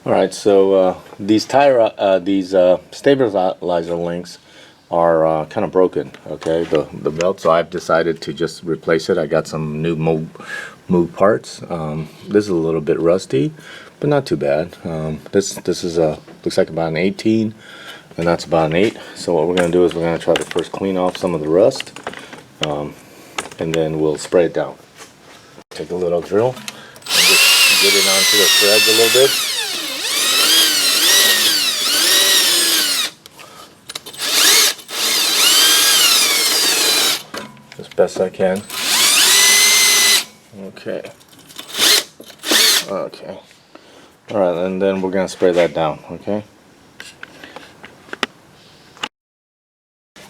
Alright, so these stabilizer links are kind of broken, okay, the belt, so I've decided to just replace it. I got some new move parts. This is a little bit rusty, but not too bad. This is looks like about an 18, and that's about an 8. So what we're going to do is we're going to try to first clean off some of the rust, and then we'll spray it down. Take a little drill and just get it onto the threads a little bit. As best I can. Okay. Alright, and then we're going to spray that down, okay?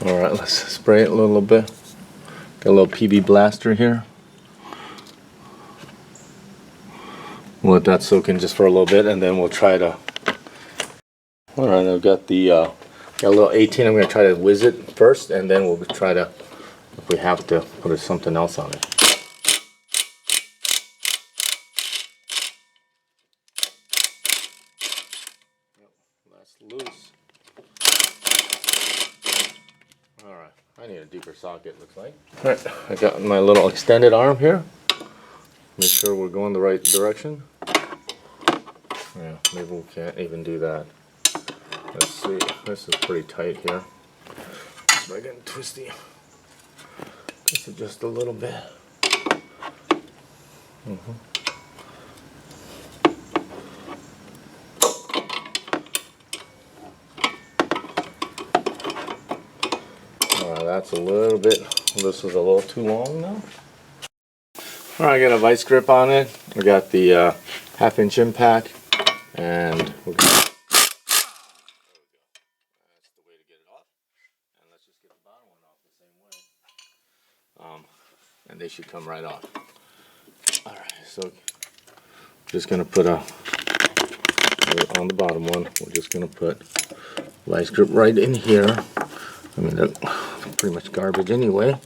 Alright, let's spray it a little bit. Got a little PB blaster here. We'll let that soak in just for a little bit, and then we'll try to... Alright, I've got got a little 18. I'm going to try to whiz it first, and then we'll try to, if we have to, put something else on it. That's loose. Alright, I need a deeper socket, looks like. Alright, I got my little extended arm here. Make sure we're going the right direction. Yeah, maybe we can't even do that. Let's see, this is pretty tight here. It's getting twisty. Twist it just a little bit. Alright, that's a little bit, this is a little too long now. Alright, I got a vice grip on it. We got the 1/2-inch impact, and we're gonna... That's the way to get it off. And let's just get the bottom one off the same way. And they should come right off. Alright, so just gonna put on the bottom one, we're just gonna put vice grip right in here. I mean, they're pretty much garbage anyway.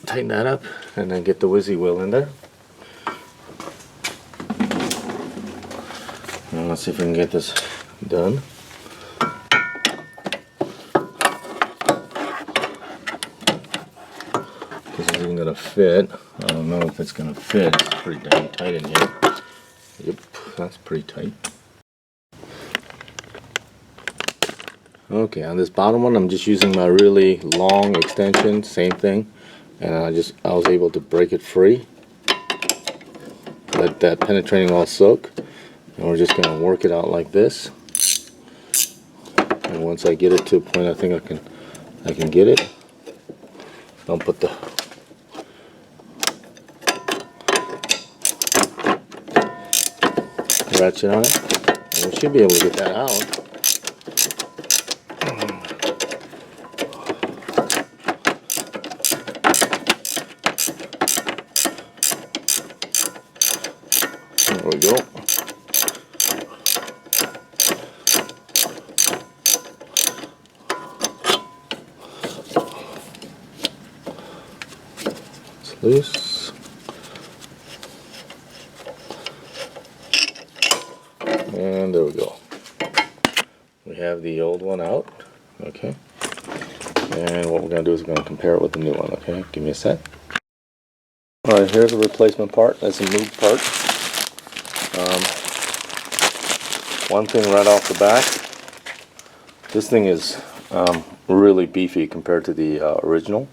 Tighten that up, and then get the whizzy wheel in there. Now let's see if we can get this done. This isn't gonna fit. I don't know if it's gonna fit. It's pretty dang tight in here. Yep, that's pretty tight. Okay, on this bottom one, I'm just using my really long extension, same thing, and I was able to break it free. Let that penetrating all soak, and we're just going to work it out like this. And once I get it to a point I think I can get it, I'll put the ratchet on it, and we should be able to get that out. There we go. It's loose. And there we go. We have the old one out. Okay. And what we're going to do is we're going to compare it with the new one. Okay. Give me a sec. Alright, here's a replacement part. That's a moved part. One thing right off the bat, this thing is really beefy compared to the original.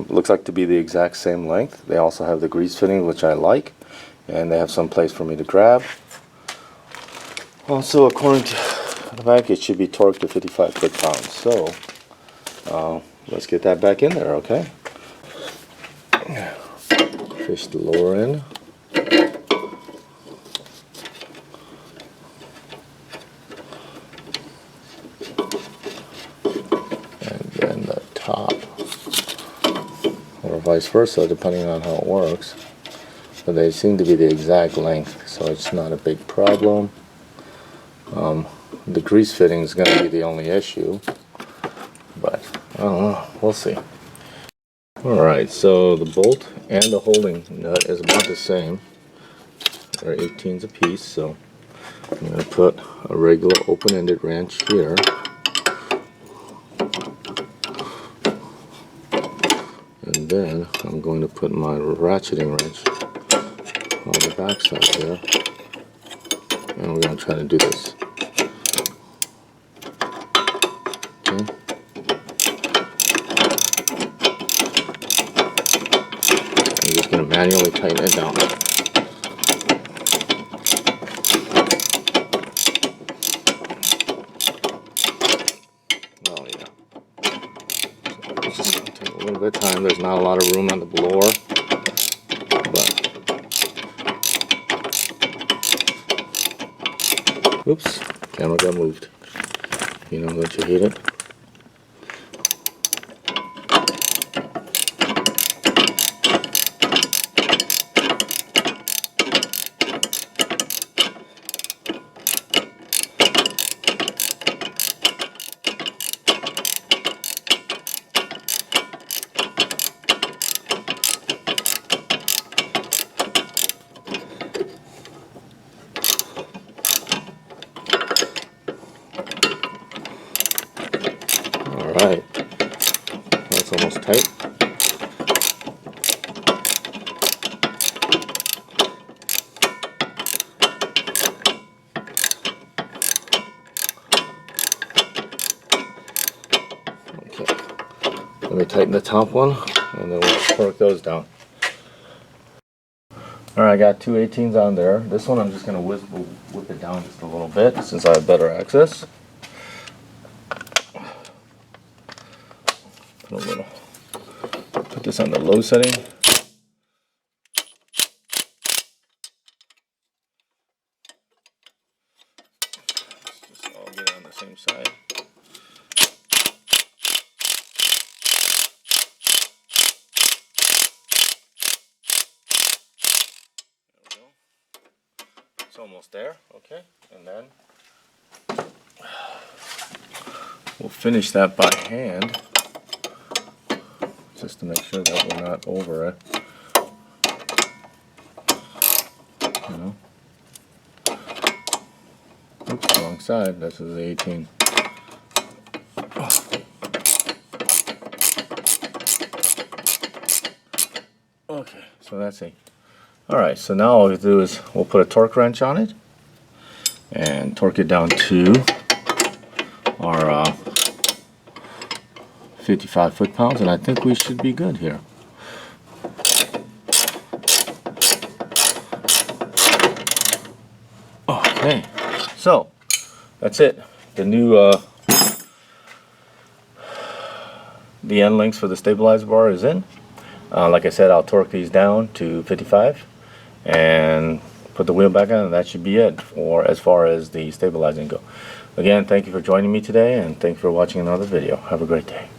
Looks like to be the exact same length. They also have the grease fitting, which I like, and they have some place for me to grab. Also, according to the back, it should be torqued to 55 foot-pounds. So let's get that back in there, okay? Fish the lower end. Top, or vice versa, depending on how it works. But they seem to be the exact length, so it's not a big problem. The grease fitting is going to be the only issue, but I don't know, we'll see. Alright, so the bolt and the holding nut is about the same. They're 18s a piece, so I'm going to put a regular open-ended wrench here. And then I'm going to put my ratcheting wrench on the back side there. And we're going to try to do this. Okay. I'm just going to manually tighten it down. Oh yeah. So it's just going to take a little bit of time. There's not a lot of room on the blower. But oops, camera got moved. You know, don't you hate it? Alright, that's almost tight. Okay, let me tighten the top one and then we'll torque those down. Alright, I got two 18s on there. This one I'm just going to whip it down just a little bit since I have better access. Put this on the low setting. Let's just all get it on the same side. There we go. It's almost there, okay? And then we'll finish that by hand, just to make sure that we're not over it. You know? Oops, wrong side. This is the 18. Okay, so that's it. Alright, so now all we do is we'll put a torque wrench on it and torque it down to our 55 foot-pounds, and I think we should be good here. Okay, so that's it. The new the end links for the stabilizer bar is in. Like I said, I'll torque these down to 55 and put the wheel back on, and that should be it for as far as the stabilizing go. Again, thank you for joining me today, and thanks for watching another video. Have a great day.